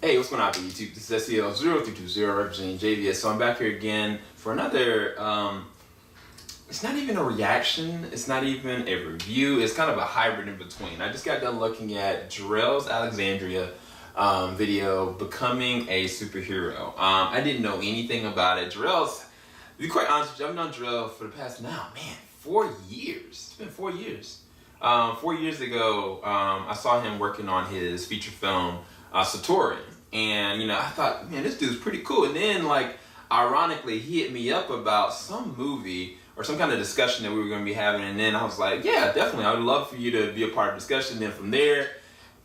Hey, what's going on, YouTube? This is SEL0320 representing JVS. So I'm back here again for another, it's not even a reaction, it's not even a review, it's kind of a hybrid in between. I just got done looking at Jor-Els Alexandria video, Becoming a Superhero. I didn't know anything about it. Jor-Els, to be quite honest with you, I've known Jor-Els for the past, 4 years. It's been 4 years. 4 years ago, I saw him working on his feature film, Satori. And, I thought, man, this dude's pretty cool. And then, ironically, he hit me up about some movie or some kind of discussion that we were going to be having. And then I was like, yeah, definitely. I would love for you to be a part of the discussion. And then from there,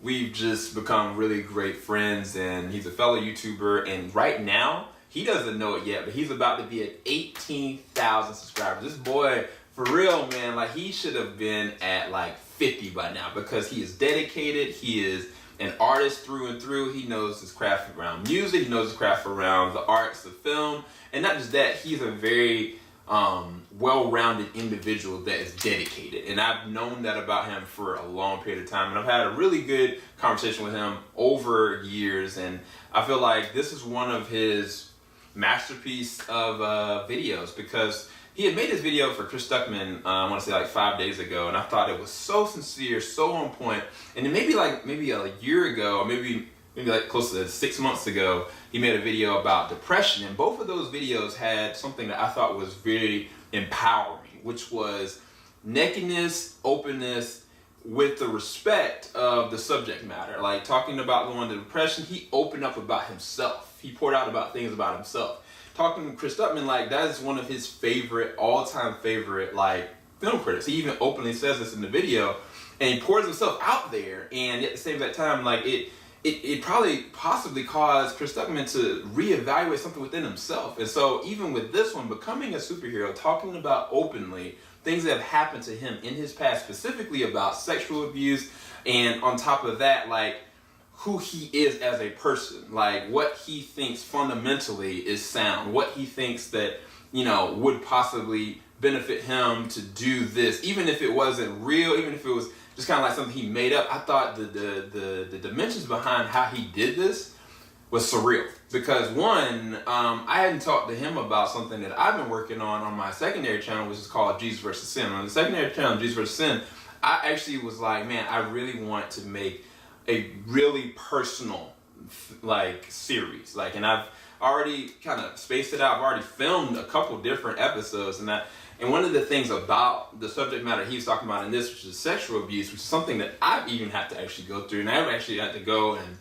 we've just become really great friends. And he's a fellow YouTuber. And right now, he doesn't know it yet, but he's about to be at 18,000 subscribers. This boy, for real, man, he should have been at 50 by now because he is dedicated. He is an artist through and through. He knows his craft around music. He knows his craft around the arts, the film. And not just that, he's a very well-rounded individual that is dedicated. And I've known that about him for a long period of time. And I've had a really good conversation with him over years. And I feel like this is one of his masterpiece of videos because he had made this video for Chris Stuckman, I want to say 5 days ago, and I thought it was so sincere, so on point. And then maybe a year ago, or maybe close to 6 months ago, he made a video about depression. And both of those videos had something that I thought was very empowering, which was nakedness, openness, with the respect of the subject matter. Talking about going to depression, he opened up about himself. He poured out about things about himself. Talking to Chris Stuckman, that is one of his all-time favorite, film critics. He even openly says this in the video, and he pours himself out there. And at the same time, it probably possibly caused Chris Stuckman to reevaluate something within himself. And so even with this one, Becoming a Superhero, talking about openly things that have happened to him in his past, specifically about sexual abuse, and on top of that, who he is as a person, what he thinks fundamentally is sound, what he thinks that, would possibly benefit him to do this, even if it wasn't real, even if it was just kind of something he made up. I thought the dimensions behind how he did this was surreal. Because one, I hadn't talked to him about something that I've been working on my secondary channel, which is called Jesus vs. Sin. On the secondary channel, Jesus vs. Sin, I actually was man, I really want to make a really personal series, and I've already kind of spaced it out. I've already filmed a couple different episodes, and one of the things about the subject matter he was talking about in this, which is sexual abuse, which is something that I've even had to actually go through, and I've actually had to go and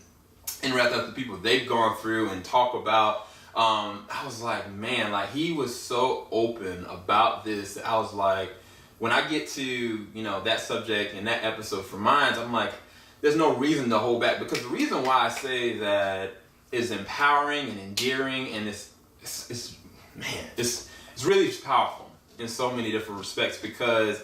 interact with the people they've gone through and talk about. I was man, he was so open about this. I was when I get to that subject and that episode for mine, I'm there's no reason to hold back, because the reason why I say that is empowering and endearing, and it's really powerful in so many different respects, because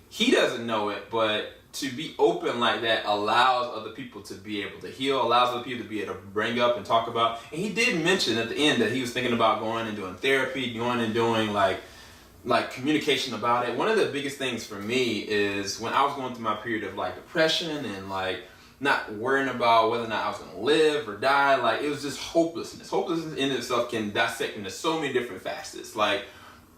he doesn't know it, but to be open like that allows other people to be able to heal, allows other people to be able to bring up and talk about. And he did mention at the end that he was thinking about going and doing therapy, going and doing communication about it. One of the biggest things for me is when I was going through my period of depression and not worrying about whether or not I was gonna live or die, it was just hopelessness. Hopelessness in itself can dissect into so many different facets. And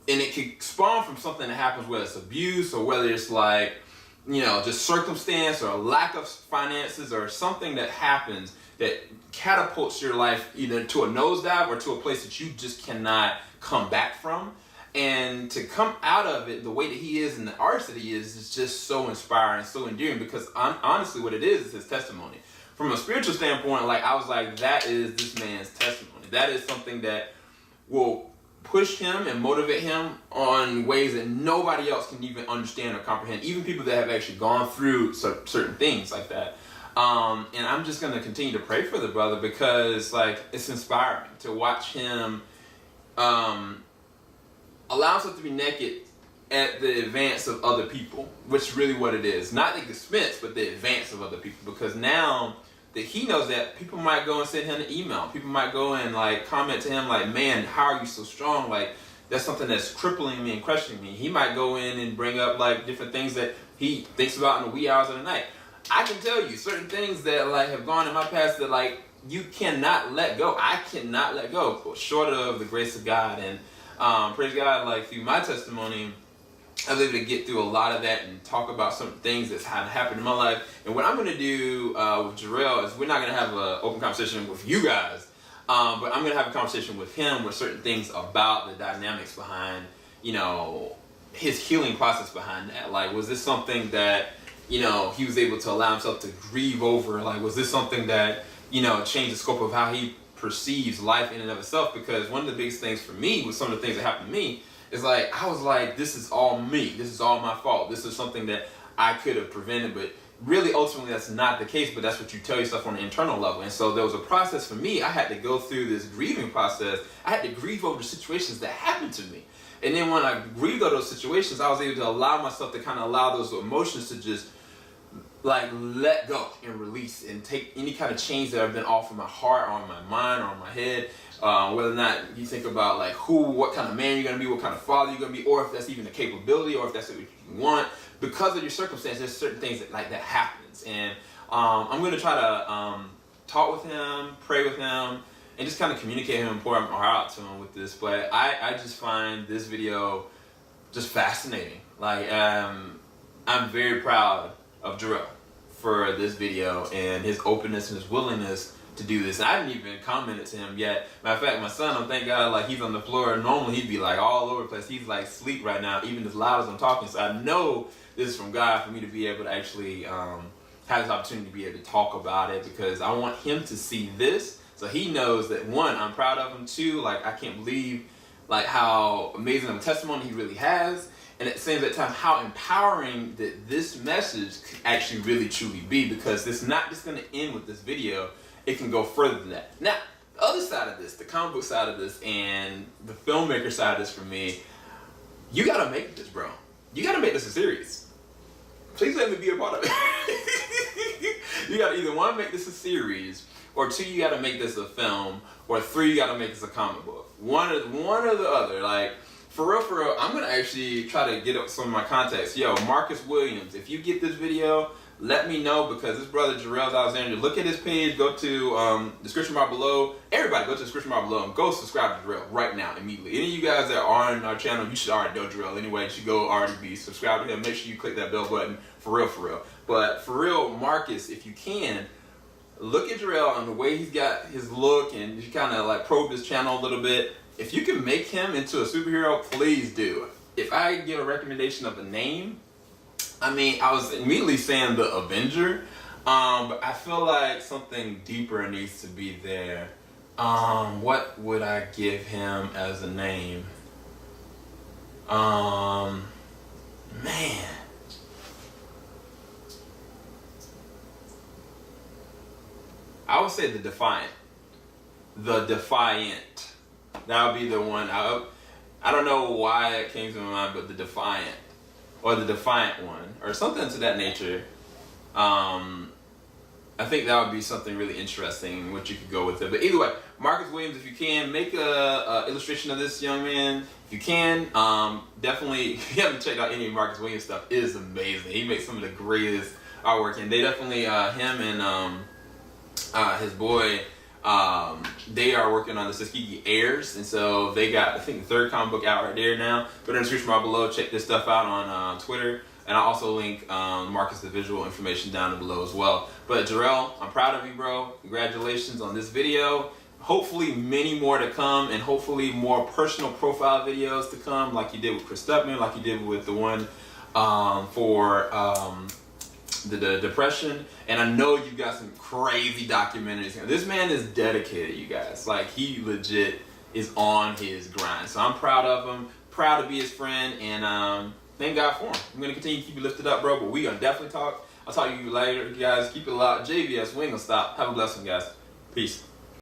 it can spawn from something that happens, whether it's abuse or whether it's just circumstance or a lack of finances or something that happens that catapults your life either to a nosedive or to a place that you just cannot come back from. And to come out of it the way that he is and the artist that he is just so inspiring, so endearing, because honestly what it is his testimony. From a spiritual standpoint, I was that is this man's testimony. That is something that will push him and motivate him on ways that nobody else can even understand or comprehend, even people that have actually gone through certain things like that. And I'm just going to continue to pray for the brother, because it's inspiring to watch him allow himself to be naked at the advance of other people, which is really what it is. Not the expense, but the advance of other people. Because now that he knows that, people might go and send him an email. People might go and comment to him man, how are you so strong? That's something that's crippling me and crushing me. He might go in and bring up different things that he thinks about in the wee hours of the night. I can tell you certain things that have gone in my past that you cannot let go. I cannot let go, short of the grace of God. And praise God, like through my testimony, I was able to get through a lot of that and talk about some things that's happened in my life. And what I'm going to do with Jor-El is we're not going to have an open conversation with you guys, but I'm going to have a conversation with him with certain things about the dynamics behind, you know, his healing process behind that. Like, was this something that, you know, he was able to allow himself to grieve over? Like, was this something that, you know, changed the scope of how he perceives life in and of itself? Because one of the biggest things for me with some of the things that happened to me is like, I was like, this is all me. This is all my fault. This is something that I could have prevented, but really ultimately that's not the case, but that's what you tell yourself on an internal level. And so there was a process for me. I had to go through this grieving process. I had to grieve over the situations that happened to me. And then when I grieved over those situations, I was able to allow myself to kind of allow those emotions to just like let go and release and take any kind of change that have been off of my heart, or on my mind, or on my head. Whether or not you think about like what kind of man you're going to be, what kind of father you're going to be, or if that's even a capability, or if that's what you want. Because of your circumstances, there's certain things that like that happens. And I'm going to try to talk with him, pray with him, and just kind of communicate him and pour my heart out to him with this. But I just find this video just fascinating. Like, I'm very proud of Jor-El for this video and his openness and his willingness to do this. And I haven't even commented to him yet. Matter of fact, my son, thank God, like he's on the floor. Normally he'd be like all over the place. He's like asleep right now, even as loud as I'm talking. So I know this is from God for me to be able to actually have this opportunity to be able to talk about it, because I want him to see this so he knows that, one, I'm proud of him. Two, like I can't believe like how amazing of a testimony he really has. And at the same time, how empowering that this message could actually really truly be, because it's not just going to end with this video. It can go further than that. Now, the other side of this, the comic book side of this, and the filmmaker side of this for me, you got to make this, bro. You got to make this a series. Please let me be a part of it. You got to either, one, make this a series, or two, you got to make this a film, or three, you got to make this a comic book. One or the other. Like, for real, I'm going to actually try to get up some of my contacts. Yo, Marcus Williams, if you get this video, let me know, because this brother Jor-Els Alexandria, look at his page, go to description bar below. Everybody go to the description bar below and go subscribe to Jor-El right now, immediately. Any of you guys that are on our channel, you should already know Jor-El anyway. You should go already be subscribed to him. Make sure you click that bell button, for real. But for real, Marcus, if you can, look at Jor-El and the way he's got his look, and you kind of like probe his channel a little bit. If you can make him into a superhero, please do. If I give a recommendation of a name, I mean, I was immediately saying the Avenger, but I feel like something deeper needs to be there. What would I give him as a name? Man. I would say the Defiant. The Defiant. That would be the one. I don't know why it came to my mind, but the Defiant. Or the Defiant one, or something to that nature. I think that would be something really interesting, what you could go with it. But either way, Marcus Williams, if you can, make a illustration of this young man. If you can, definitely, if you haven't checked out any of Marcus Williams stuff, it is amazing. He makes some of the greatest artwork, and they definitely, him and his boy, they are working on the Tuskegee Heirs, and so they got, I think, the third comic book out right there now. Go to the description bar below, check this stuff out on Twitter, and I'll also link Marcus the visual information down below as well. But Jor-El, I'm proud of you, bro. Congratulations on this video. Hopefully many more to come, and hopefully more personal profile videos to come, like you did with Chris Stepman, like you did with the one for the depression. And I know you got some crazy documentaries. This man is dedicated, you guys. Like, he legit is on his grind. So I'm proud of him, proud to be his friend, and thank God for him. I'm gonna continue to keep you lifted up, bro, but we gonna definitely talk. I'll talk to you later, you guys. Keep it loud. JVS, we ain't gonna stop. Have a blessing, guys. Peace.